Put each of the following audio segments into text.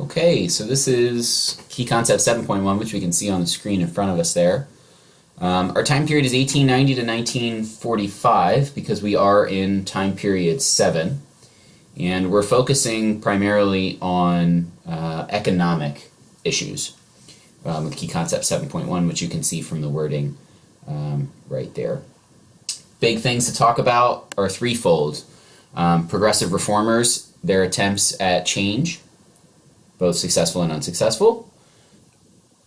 Okay, so this is Key Concept 7.1, which we can see on the screen in front of us there. Our time period is 1890 to 1945 because we are in time period 7, and we're focusing primarily on economic issues with Key Concept 7.1, which you can see from the wording right there. Big things to talk about are threefold. Progressive reformers, their attempts at change, both successful and unsuccessful.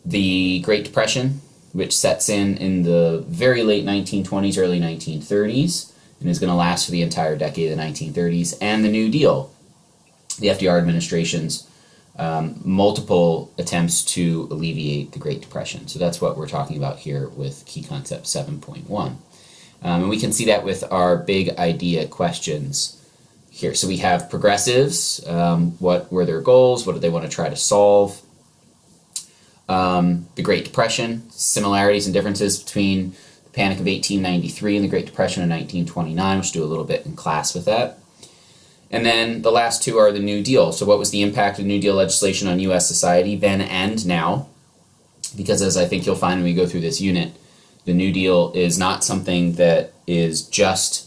The Great Depression, which sets in the very late 1920s, early 1930s, and is going to last for the entire decade of the 1930s. And the New Deal, the FDR administration's multiple attempts to alleviate the Great Depression. So that's what we're talking about here with Key Concept 7.1. And we can see that with our big idea questions here. So we have progressives, what were their goals, what did they want to try to solve? The Great Depression, similarities and differences between the Panic of 1893 and the Great Depression of 1929, which do a little bit in class with that. And then the last two are the New Deal. So what was the impact of New Deal legislation on U.S. society then and now? Because as I think you'll find when we go through this unit, the New Deal is not something that is just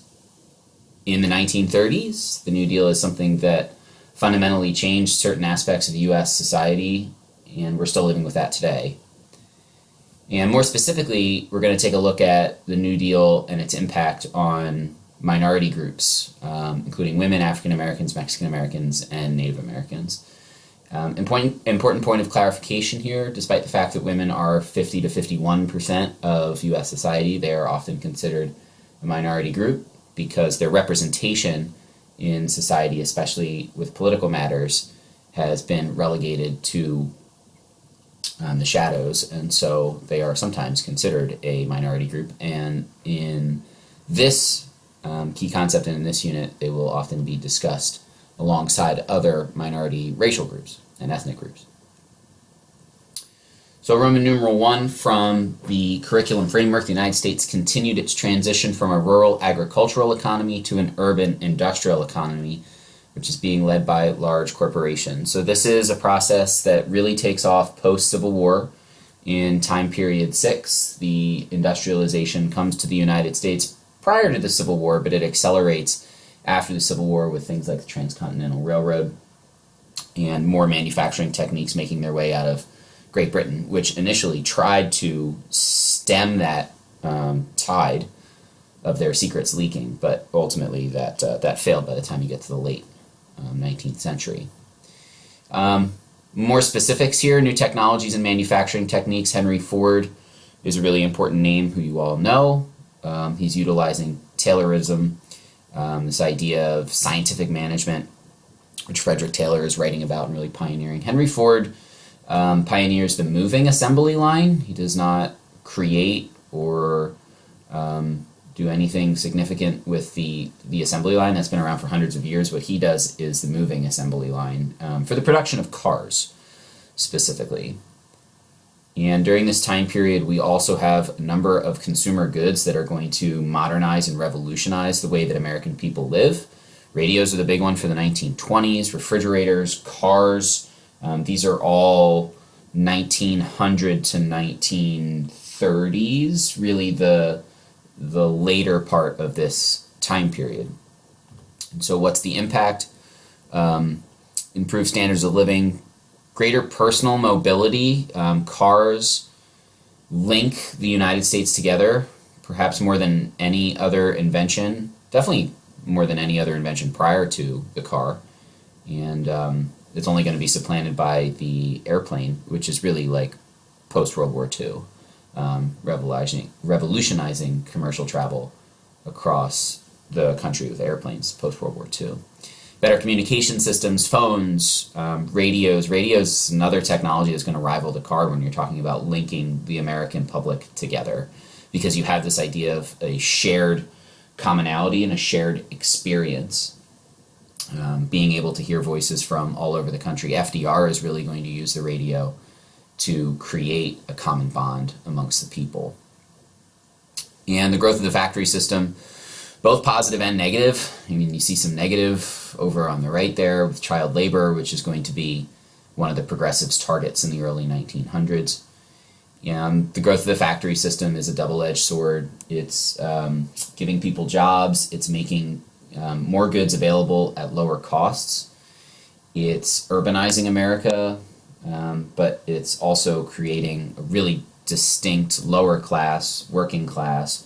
in the 1930s. The New Deal is something that fundamentally changed certain aspects of U.S. society, and we're still living with that today. And more specifically, we're going to take a look at the New Deal and its impact on minority groups, including women, African Americans, Mexican Americans, and Native Americans. Important point of clarification here, despite the fact that women are 50 to 51% of U.S. society, they are often considered a minority group because their representation in society, especially with political matters, has been relegated to the shadows, and so they are sometimes considered a minority group. And in this key concept and in this unit, they will often be discussed alongside other minority racial groups and ethnic groups. So Roman numeral 1, from the curriculum framework, the United States continued its transition from a rural agricultural economy to an urban industrial economy, which is being led by large corporations. So this is a process that really takes off post-Civil War. In time period 6, the industrialization comes to the United States prior to the Civil War, but it accelerates after the Civil War with things like the Transcontinental Railroad and more manufacturing techniques making their way out of Great Britain, which initially tried to stem that tide of their secrets leaking, but ultimately that failed by the time you get to the late 19th century. More specifics here, new technologies and manufacturing techniques. Henry Ford is a really important name who you all know. He's utilizing Taylorism, this idea of scientific management, which Frederick Taylor is writing about and really pioneering. Henry Ford pioneers the moving assembly line. He does not create or do anything significant with the assembly line. That's been around for hundreds of years. What he does is the moving assembly line for the production of cars, specifically. And during this time period, we also have a number of consumer goods that are going to modernize and revolutionize the way that American people live. Radios are the big one for the 1920s, refrigerators, cars. These are all 1900 to 1930s, really the later part of this time period. And so what's the impact? Improved standards of living, greater personal mobility. Cars link the United States together, perhaps more than any other invention, definitely more than any other invention prior to the car. And it's only going to be supplanted by the airplane, which is really like post-World War II, revolutionizing commercial travel across the country with airplanes post-World War II. Better communication systems, phones, radios. Radios is another technology that's going to rival the car when you're talking about linking the American public together, because you have this idea of a shared commonality and a shared experience. Being able to hear voices from all over the country. FDR is really going to use the radio to create a common bond amongst the people. And the growth of the factory system, both positive and negative. I mean, you see some negative over on the right there with child labor, which is going to be one of the progressives' targets in the early 1900s. The growth of the factory system is a double-edged sword. It's giving people jobs. It's making more goods available at lower costs. It's urbanizing America, but it's also creating a really distinct lower class, working class,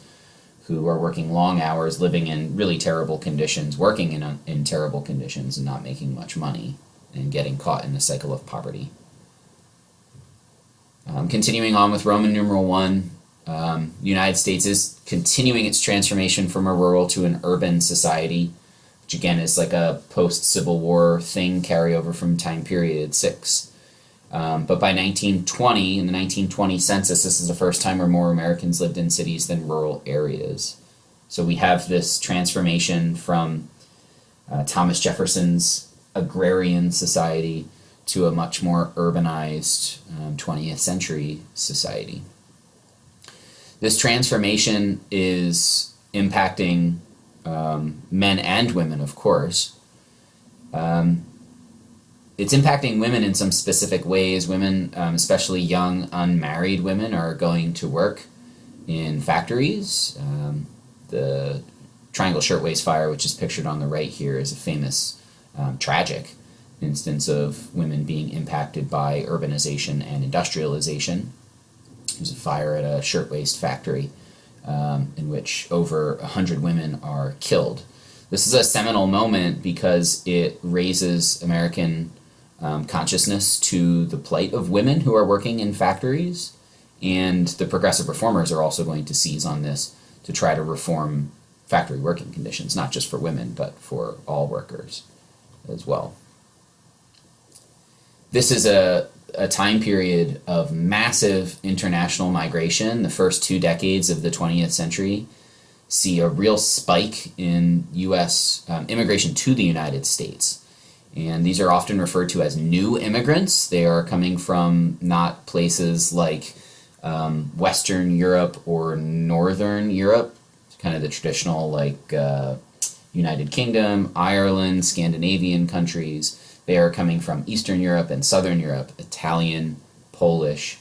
who are working long hours, living in really terrible conditions, working in terrible conditions, and not making much money, and getting caught in the cycle of poverty. Continuing on with Roman numeral 1, the United States is continuing its transformation from a rural to an urban society, which again is like a post-Civil War thing, carryover from time period 6. But by 1920, in the 1920 census, this is the first time where more Americans lived in cities than rural areas. So we have this transformation from Thomas Jefferson's agrarian society to a much more urbanized 20th century society. This transformation is impacting men and women, of course. It's impacting women in some specific ways. Women, especially young, unmarried women, are going to work in factories. The Triangle Shirtwaist Fire, which is pictured on the right here, is a famous, tragic instance of women being impacted by urbanization and industrialization. There's a fire at a shirtwaist factory in which over 100 women are killed. This is a seminal moment because it raises American consciousness to the plight of women who are working in factories, and the progressive reformers are also going to seize on this to try to reform factory working conditions, not just for women, but for all workers as well. This is a time period of massive international migration. The first 2 decades of the 20th century see a real spike in U.S. Immigration to the United States. And these are often referred to as new immigrants. They are coming from not places like Western Europe or Northern Europe, kind of the traditional like United Kingdom, Ireland, Scandinavian countries. They are coming from Eastern Europe and Southern Europe, Italian, Polish,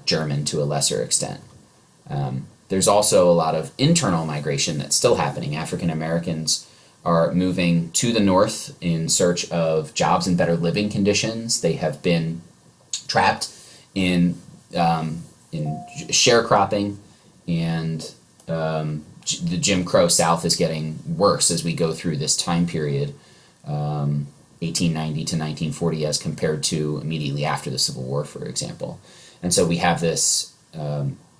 German to a lesser extent. There's also a lot of internal migration that's still happening. African Americans are moving to the north in search of jobs and better living conditions. They have been trapped in sharecropping, and the Jim Crow South is getting worse as we go through this time period. 1890 to 1940 as compared to immediately after the Civil War, for example. And so we have this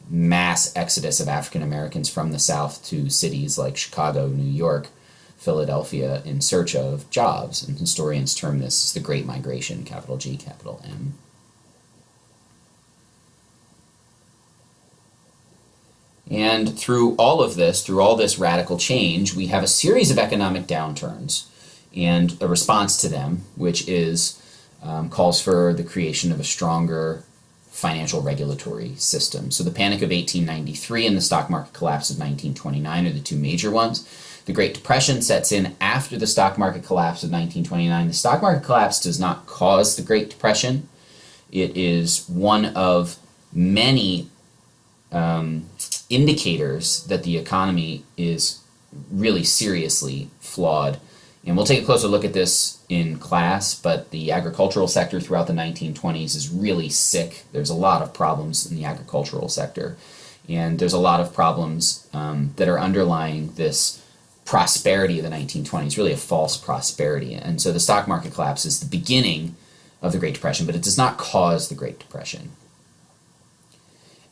mass exodus of African Americans from the South to cities like Chicago, New York, Philadelphia in search of jobs. And historians term this as the Great Migration, capital G, capital M. And through all of this, through all this radical change, we have a series of economic downturns and a response to them, which is calls for the creation of a stronger financial regulatory system. So the Panic of 1893 and the stock market collapse of 1929 are the two major ones. The Great Depression sets in after the stock market collapse of 1929. The stock market collapse does not cause the Great Depression. It is one of many indicators that the economy is really seriously flawed. And we'll take a closer look at this in class, but the agricultural sector throughout the 1920s is really sick. There's a lot of problems in the agricultural sector, and there's a lot of problems that are underlying this prosperity of the 1920s, really a false prosperity. And so the stock market collapse is the beginning of the Great Depression, but it does not cause the Great Depression.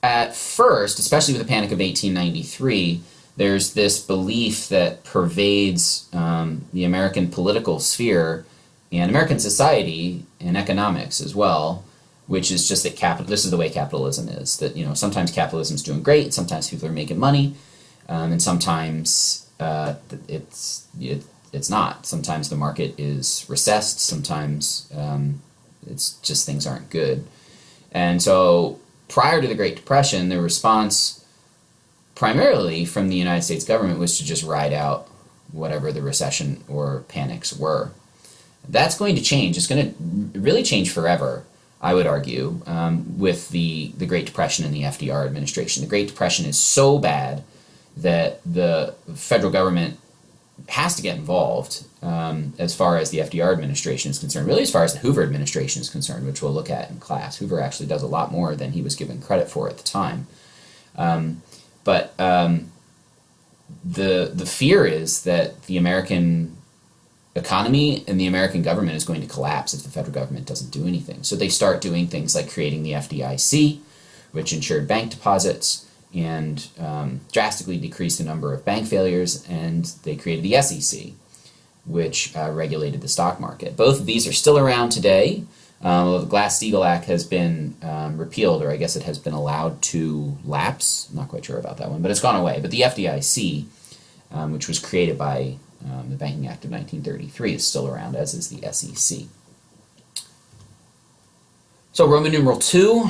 At first, especially with the Panic of 1893, there's this belief that pervades the American political sphere and American society and economics as well, which is just that this is the way capitalism is. That sometimes capitalism's doing great, sometimes people are making money, and sometimes it's not. Sometimes the market is recessed. Sometimes it's just things aren't good. And so prior to the Great Depression, the response primarily from the United States government was to just ride out whatever the recession or panics were. That's going to change. It's going to really change forever, I would argue, with the Great Depression and the FDR administration. The Great Depression is so bad that the federal government has to get involved as far as the FDR administration is concerned, really as far as the Hoover administration is concerned, which we'll look at in class. Hoover actually does a lot more than he was given credit for at the time. But the fear is that the American economy and the American government is going to collapse if the federal government doesn't do anything. So they start doing things like creating the FDIC, which insured bank deposits, and drastically decreased the number of bank failures, and they created the SEC, which regulated the stock market. Both of these are still around today. The Glass-Steagall Act has been repealed, or I guess it has been allowed to lapse. I'm not quite sure about that one, but it's gone away. But the FDIC, which was created by the Banking Act of 1933, is still around, as is the SEC. So Roman numeral 2,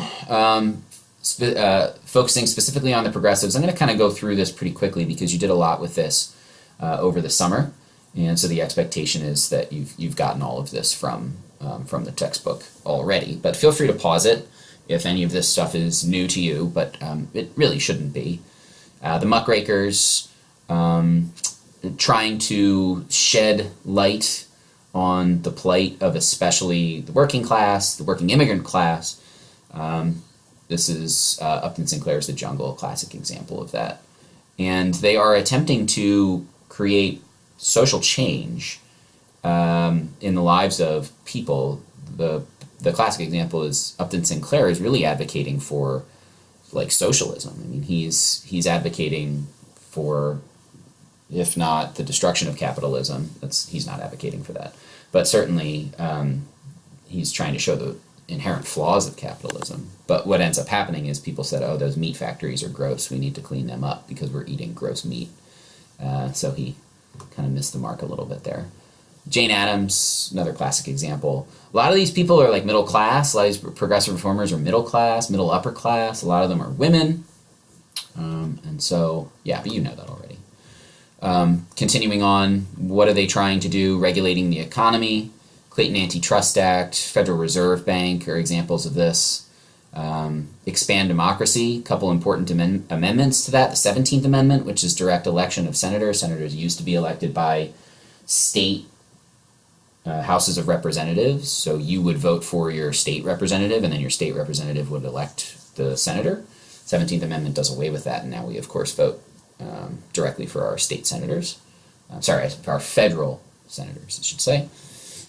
focusing specifically on the progressives. I'm going to kind of go through this pretty quickly because you did a lot with this over the summer, and so the expectation is that you've gotten all of this from the textbook already. But feel free to pause it if any of this stuff is new to you, but it really shouldn't be. The muckrakers, trying to shed light on the plight of especially the working class, the working immigrant class. This is Upton Sinclair's The Jungle, a classic example of that. And they are attempting to create social change in the lives of people. The classic example is Upton Sinclair is really advocating for like socialism. I mean, he's advocating for, if not the destruction of capitalism, he's not advocating for that, but certainly he's trying to show the inherent flaws of capitalism. But what ends up happening is people said, oh, those meat factories are gross, we need to clean them up because we're eating gross meat. So he kind of missed the mark a little bit there. Jane Addams, another classic example. A lot of these people are like middle class. A lot of these progressive reformers are middle class, middle upper class. A lot of them are women. And so, yeah, but you know that already. Continuing on, what are they trying to do? Regulating the economy. Clayton Antitrust Act, Federal Reserve Bank are examples of this. Expand democracy, a couple important amendments to that. The 17th Amendment, which is direct election of senators. Senators used to be elected by state houses of representatives. So you would vote for your state representative, and then your state representative would elect the senator. 17th Amendment does away with that, and now we, of course, vote directly for our state senators. For our federal senators, I should say.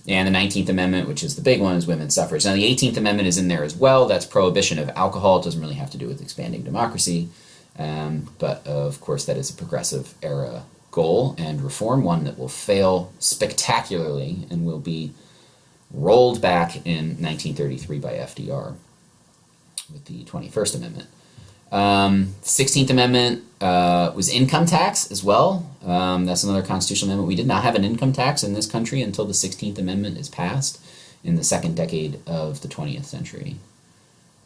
And the 19th Amendment, which is the big one, is women's suffrage. Now, the 18th Amendment is in there as well. That's prohibition of alcohol. It doesn't really have to do with expanding democracy. But, of course, that is a progressive era goal and reform, one that will fail spectacularly and will be rolled back in 1933 by FDR with the 21st Amendment. 16th Amendment was income tax as well. That's another constitutional amendment. We did not have an income tax in this country until the 16th Amendment is passed in the second decade of the 20th century.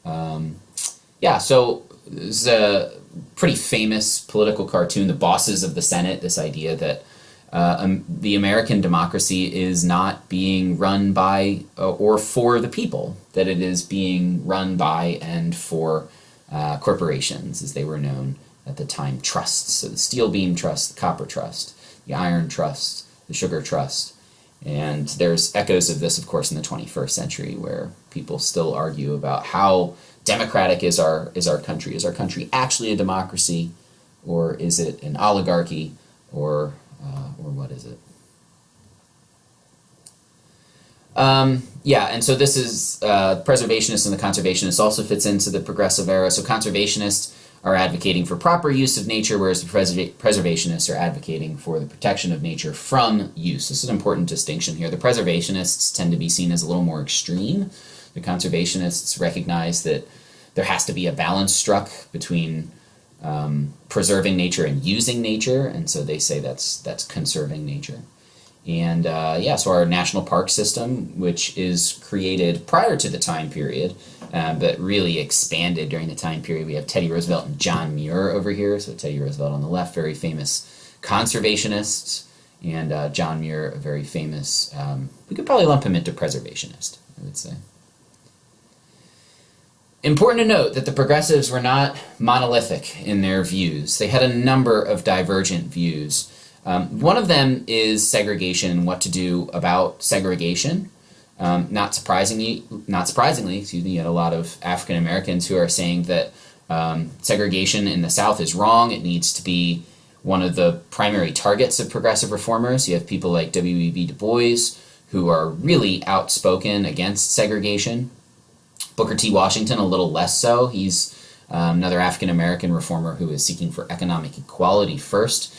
So this is a pretty famous political cartoon, The Bosses of the Senate, this idea that the American democracy is not being run by or for the people, that it is being run by and for corporations, as they were known at the time, trusts. So the Steel Beam Trust, the Copper Trust, the Iron Trust, the Sugar Trust. And there's echoes of this, of course, in the 21st century, where people still argue about how democratic is our country. Is our country actually a democracy, or is it an oligarchy, or what is it? And so this is preservationists and the conservationists also fits into the progressive era. So conservationists are advocating for proper use of nature, whereas the preservationists are advocating for the protection of nature from use. This is an important distinction here. The preservationists tend to be seen as a little more extreme. The conservationists recognize that there has to be a balance struck between preserving nature and using nature, and so they say that's conserving nature. And so our national park system, which is created prior to the time period, but really expanded during the time period. We have Teddy Roosevelt and John Muir over here. So Teddy Roosevelt on the left, very famous conservationists, and John Muir, a very famous, we could probably lump him into preservationist, I would say. Important to note that the progressives were not monolithic in their views. They had a number of divergent views. One of them is segregation and what to do about segregation. Not surprisingly, you had a lot of African Americans who are saying that segregation in the South is wrong. It needs to be one of the primary targets of progressive reformers. You have people like W.E.B. Du Bois who are really outspoken against segregation. Booker T. Washington, a little less so. He's another African American reformer who is seeking for economic equality first,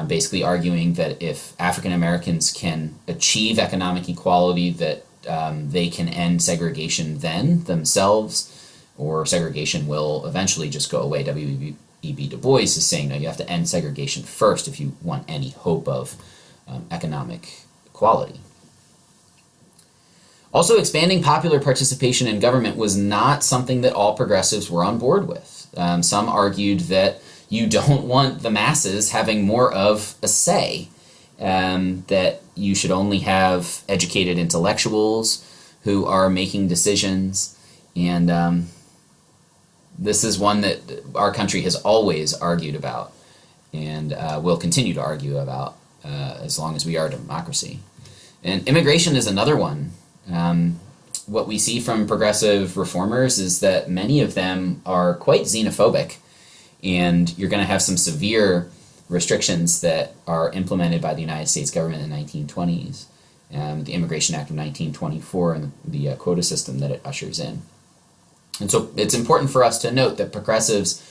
basically arguing that if African Americans can achieve economic equality, that they can end segregation then themselves, or segregation will eventually just go away. W.E.B. Du Bois is saying, no, you have to end segregation first if you want any hope of economic equality. Also, expanding popular participation in government was not something that all progressives were on board with. Some argued that you don't want the masses having more of a say, that you should only have educated intellectuals who are making decisions, and this is one that our country has always argued about and will continue to argue about as long as we are a democracy. And immigration is another one. What we see from progressive reformers is that many of them are quite xenophobic, and you're going to have some severe restrictions that are implemented by the United States government in the 1920s, the Immigration Act of 1924 and the quota system that it ushers in. And so it's important for us to note that progressives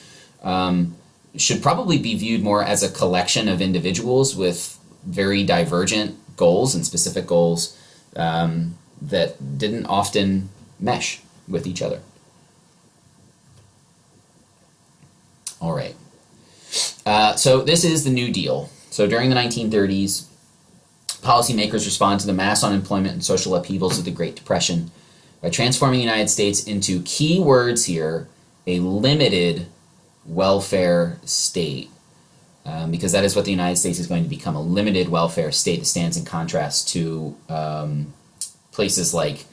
should probably be viewed more as a collection of individuals with very divergent goals and specific goals that didn't often mesh with each other. All right. So this is the New Deal. So during the 1930s, policymakers respond to the mass unemployment and social upheavals of the Great Depression by transforming the United States into, key words here, a limited welfare state. Because that is what the United States is going to become, a limited welfare state that stands in contrast to places like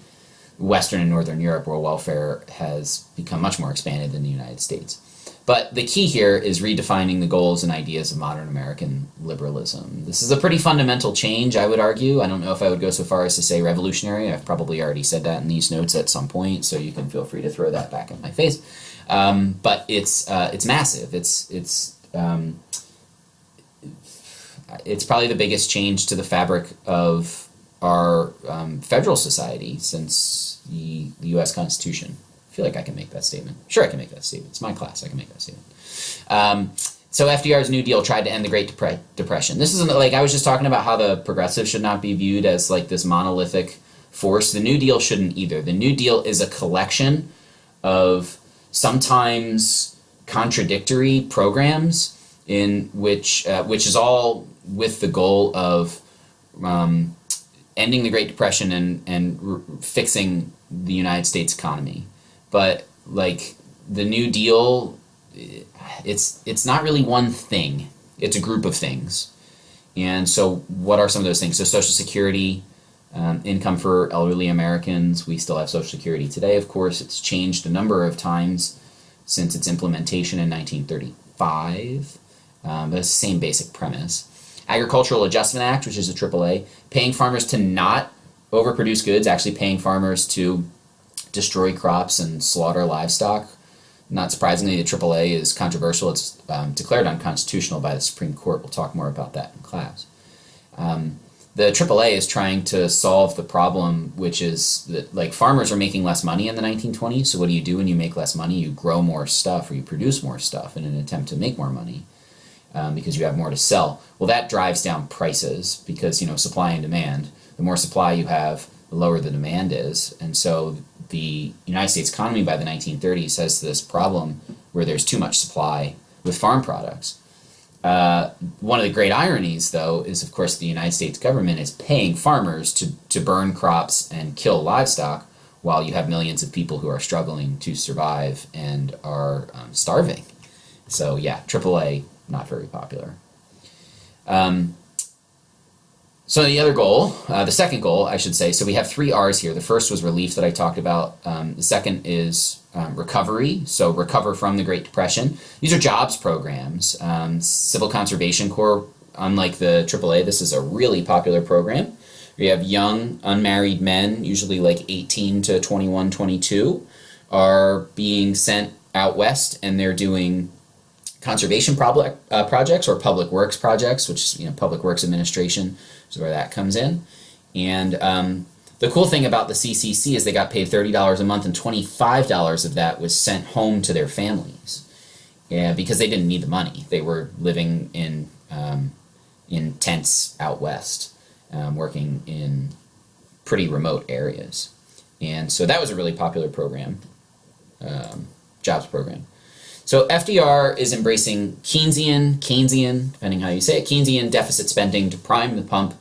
Western and Northern Europe, where welfare has become much more expanded than the United States. But the key here is redefining the goals and ideas of modern American liberalism. This is a pretty fundamental change, I would argue. I don't know if I would go so far as to say revolutionary. I've probably already said that in these notes at some point, so you can feel free to throw that back in my face. But it's massive. It's probably the biggest change to the fabric of our federal society since the U.S. Constitution. I feel like I can make that statement. Sure, I can make that statement. It's my class. I can make that statement. So FDR's New Deal tried to end the Great Depression. This isn't like I was just talking about how the progressives should not be viewed as like this monolithic force. The New Deal shouldn't either. The New Deal is a collection of sometimes contradictory programs in which is all with the goal of ending the Great Depression and fixing the United States economy. But like the New Deal, it's not really one thing. It's a group of things. And so what are some of those things? So Social Security, income for elderly Americans. We still have Social Security today, of course. It's changed a number of times since its implementation in 1935. But it's the same basic premise. Agricultural Adjustment Act, which is a AAA, paying farmers to not overproduce goods, actually paying farmers to destroy crops and slaughter livestock. Not surprisingly, the AAA is controversial. It's declared unconstitutional by the Supreme Court. We'll talk more about that in class. The AAA is trying to solve the problem, which is that like farmers are making less money in the 1920s. So what do you do when you make less money? You grow more stuff, or you produce more stuff in an attempt to make more money. Because you have more to sell. Well, that drives down prices because, supply and demand. The more supply you have, the lower the demand is. And so the United States economy by the 1930s has this problem where there's too much supply with farm products. One of the great ironies, though, is, of course, the United States government is paying farmers to burn crops and kill livestock while you have millions of people who are struggling to survive and are starving. So, yeah, AAA, not very popular. So the other goal, the second goal, I should say, so we have 3 R's here. The first was relief that I talked about. The second is recovery, so recover from the Great Depression. These are jobs programs. Civil Conservation Corps, unlike the AAA, this is a really popular program. We have young, unmarried men, usually like 18 to 21, 22, are being sent out west, and they're doing conservation projects or public works projects, which is, Public Works Administration is where that comes in. And the cool thing about the CCC is they got paid $30 a month, and $25 of that was sent home to their families. Yeah, because they didn't need the money. They were living in tents out west, working in pretty remote areas. And so that was a really popular program, jobs program. So FDR is embracing Keynesian, depending how you say it, Keynesian deficit spending to prime the pump.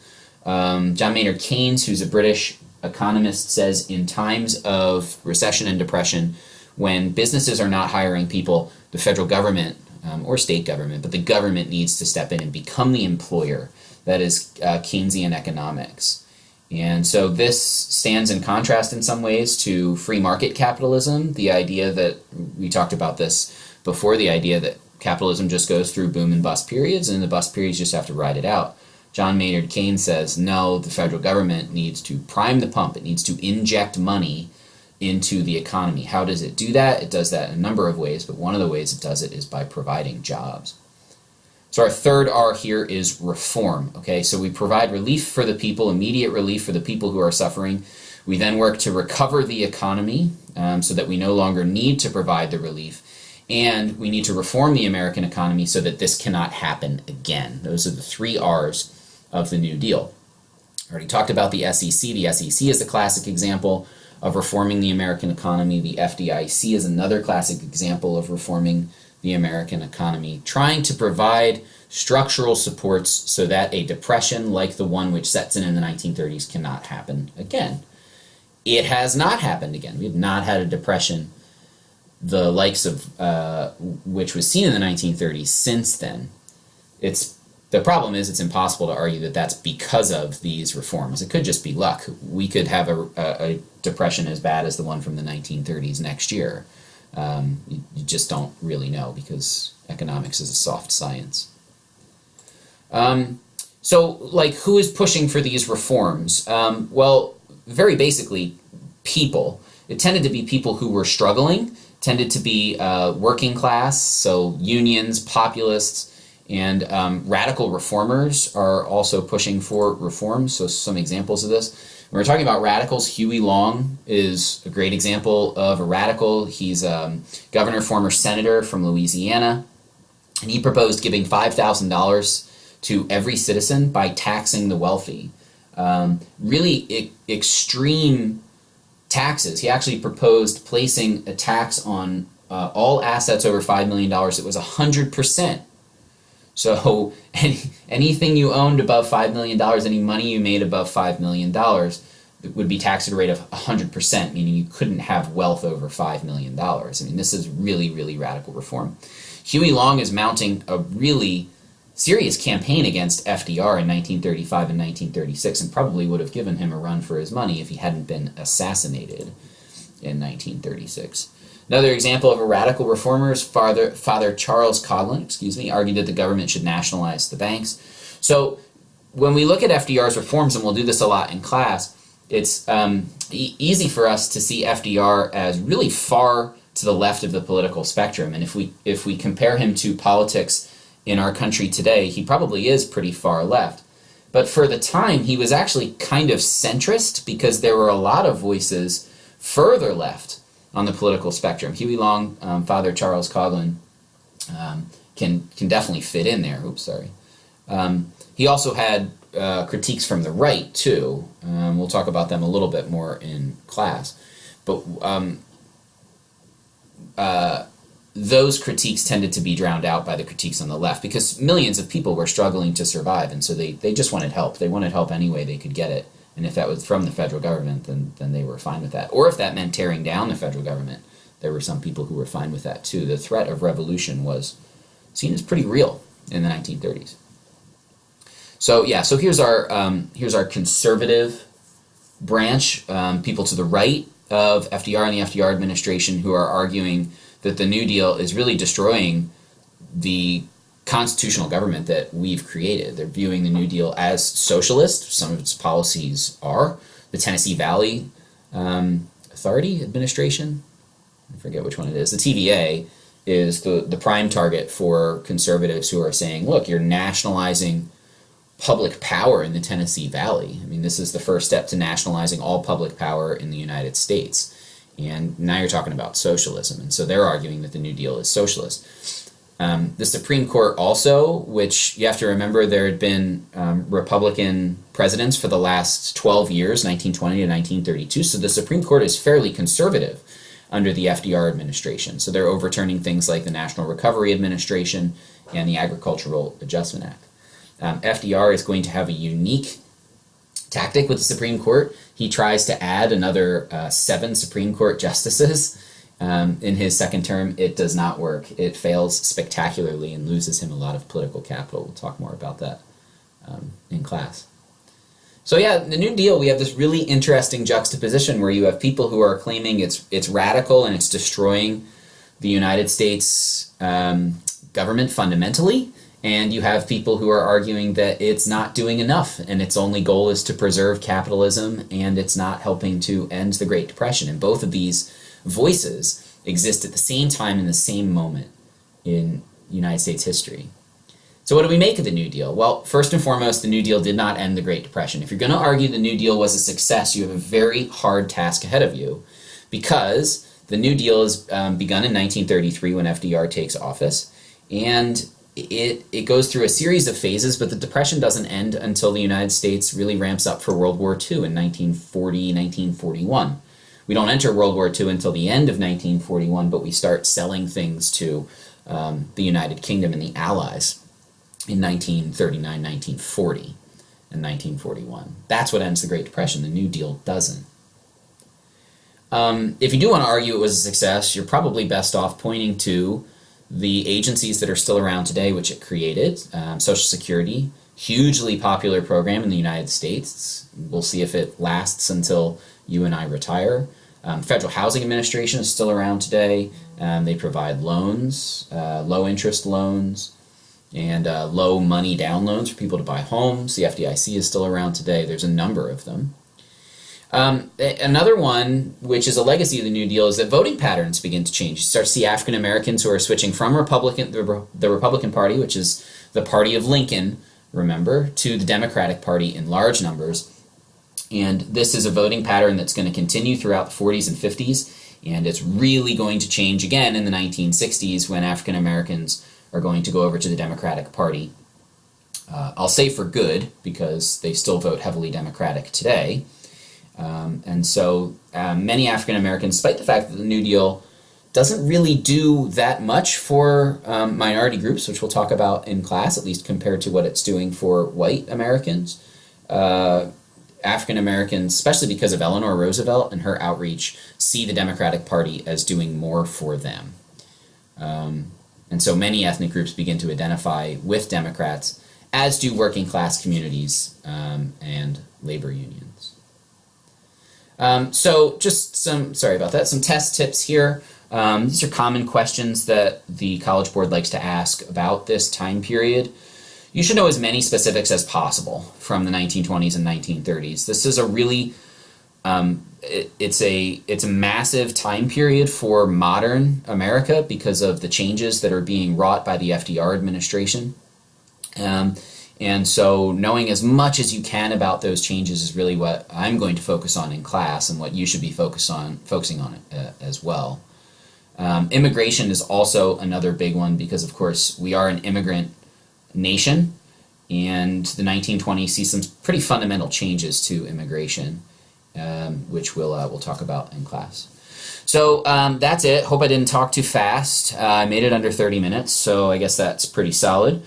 John Maynard Keynes, who's a British economist, says in times of recession and depression, when businesses are not hiring people, the federal government, or state government, but the government needs to step in and become the employer. That is Keynesian economics. And so this stands in contrast in some ways to free market capitalism, the idea that, we talked about this before, the idea that capitalism just goes through boom and bust periods, and the bust periods just have to ride it out. John Maynard Keynes says, no, the federal government needs to prime the pump. It needs to inject money into the economy. How does it do that? It does that in a number of ways, but one of the ways it does it is by providing jobs. So our third R here is reform. Okay, so we provide relief for the people, immediate relief for the people who are suffering. We then work to recover the economy so that we no longer need to provide the relief. And we need to reform the American economy so that this cannot happen again. Those are the 3 R's of the New Deal. I already talked about the SEC. The SEC is the classic example of reforming the American economy. The FDIC is another classic example of reforming the American economy, trying to provide structural supports so that a depression like the one which sets in the 1930s cannot happen again. It has not happened again. We have not had a depression the likes of which was seen in the 1930s since then. The problem is it's impossible to argue that that's because of these reforms. It could just be luck. We could have a depression as bad as the one from the 1930s next year. You just don't really know because economics is a soft science. So, who is pushing for these reforms? Well, very basically, people. It tended to be people who were struggling, tended to be working class, so unions, populists, and radical reformers are also pushing for reforms. So some examples of this. When we're talking about radicals, Huey Long is a great example of a radical. He's a governor, former senator from Louisiana, and he proposed giving $5,000 to every citizen by taxing the wealthy. Really extreme taxes. He actually proposed placing a tax on all assets over $5 million. It was 100%. So anything you owned above $5 million, any money you made above $5 million would be taxed at a rate of 100%, meaning you couldn't have wealth over $5 million. I mean, this is really, really radical reform. Huey Long is mounting a really serious campaign against FDR in 1935 and 1936, and probably would have given him a run for his money if he hadn't been assassinated in 1936. Another example of a radical reformer is Father Charles Coughlin, argued that the government should nationalize the banks. So when we look at FDR's reforms, and we'll do this a lot in class, it's easy for us to see FDR as really far to the left of the political spectrum. And if we compare him to politics in our country today, he probably is pretty far left. But for the time, he was actually kind of centrist because there were a lot of voices further left on the political spectrum. Huey Long, Father Charles Coughlin can definitely fit in there. He also had critiques from the right, too. We'll talk about them a little bit more in class. But those critiques tended to be drowned out by the critiques on the left because millions of people were struggling to survive, and so they just wanted help. They wanted help any way they could get it. And if that was from the federal government, then they were fine with that. Or if that meant tearing down the federal government, there were some people who were fine with that too. The threat of revolution was seen as pretty real in the 1930s. So yeah, so here's our conservative branch, people to the right of FDR and the FDR administration who are arguing that the New Deal is really destroying the constitutional government that we've created. They're viewing the New Deal as socialist. Some of its policies are. The Tennessee Valley Authority Administration, I forget which one it is. The TVA is the prime target for conservatives who are saying, look, you're nationalizing public power in the Tennessee Valley. I mean, this is the first step to nationalizing all public power in the United States. And now you're talking about socialism. And so they're arguing that the New Deal is socialist. The Supreme Court also, which you have to remember there had been Republican presidents for the last 12 years, 1920 to 1932. So the Supreme Court is fairly conservative under the FDR administration. So they're overturning things like the National Recovery Administration and the Agricultural Adjustment Act. FDR is going to have a unique tactic with the Supreme Court. He tries to add another 7 Supreme Court justices in his second term. It does not work. It fails spectacularly and loses him a lot of political capital. We'll talk more about that in class. So yeah, the New Deal, we have this really interesting juxtaposition where you have people who are claiming it's radical and it's destroying the United States government fundamentally, and you have people who are arguing that it's not doing enough and its only goal is to preserve capitalism and it's not helping to end the Great Depression. And both of these voices exist at the same time in the same moment in United States history. So what do we make of the New Deal? Well, first and foremost, the New Deal did not end the Great Depression. If you're going to argue the New Deal was a success, you have a very hard task ahead of you, because the New Deal is begun in 1933 when FDR takes office, and it goes through a series of phases, but the Depression doesn't end until the United States really ramps up for World War II in 1940, 1941. We don't enter World War II until the end of 1941, but we start selling things to the United Kingdom and the Allies in 1939, 1940, and 1941. That's what ends the Great Depression. The New Deal doesn't. If you do want to argue it was a success, you're probably best off pointing to the agencies that are still around today, which it created. Social Security, hugely popular program in the United States. We'll see if it lasts until you and I retire. Federal Housing Administration is still around today. They provide loans, low interest loans, and low money down loans for people to buy homes. The FDIC is still around today. There's a number of them. Another one, which is a legacy of the New Deal, is that voting patterns begin to change. You start to see African Americans who are switching from the Republican Party, which is the party of Lincoln, remember, to the Democratic Party in large numbers. And this is a voting pattern that's going to continue throughout the 40s and 50s, and it's really going to change again in the 1960s when African Americans are going to go over to the Democratic Party. I'll say for good, because they still vote heavily Democratic today. And so many African Americans, despite the fact that the New Deal doesn't really do that much for minority groups, which we'll talk about in class, at least compared to what it's doing for white Americans, African Americans, especially because of Eleanor Roosevelt and her outreach, see the Democratic Party as doing more for them. And so many ethnic groups begin to identify with Democrats, as do working class communities and labor unions. So just some test tips here. These are common questions that the College Board likes to ask about this time period. You should know as many specifics as possible from the 1920s and 1930s. This is a really, it's a massive time period for modern America because of the changes that are being wrought by the FDR administration. And so knowing as much as you can about those changes is really what I'm going to focus on in class and what you should be focusing on as well. Immigration is also another big one because, of course, we are an immigrant nation, and the 1920s see some pretty fundamental changes to immigration, which we'll talk about in class. So that's it. Hope I didn't talk too fast. I made it under 30 minutes, so I guess that's pretty solid.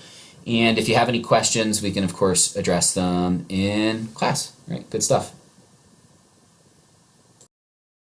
And if you have any questions, we can, of course, address them in class. All right, good stuff.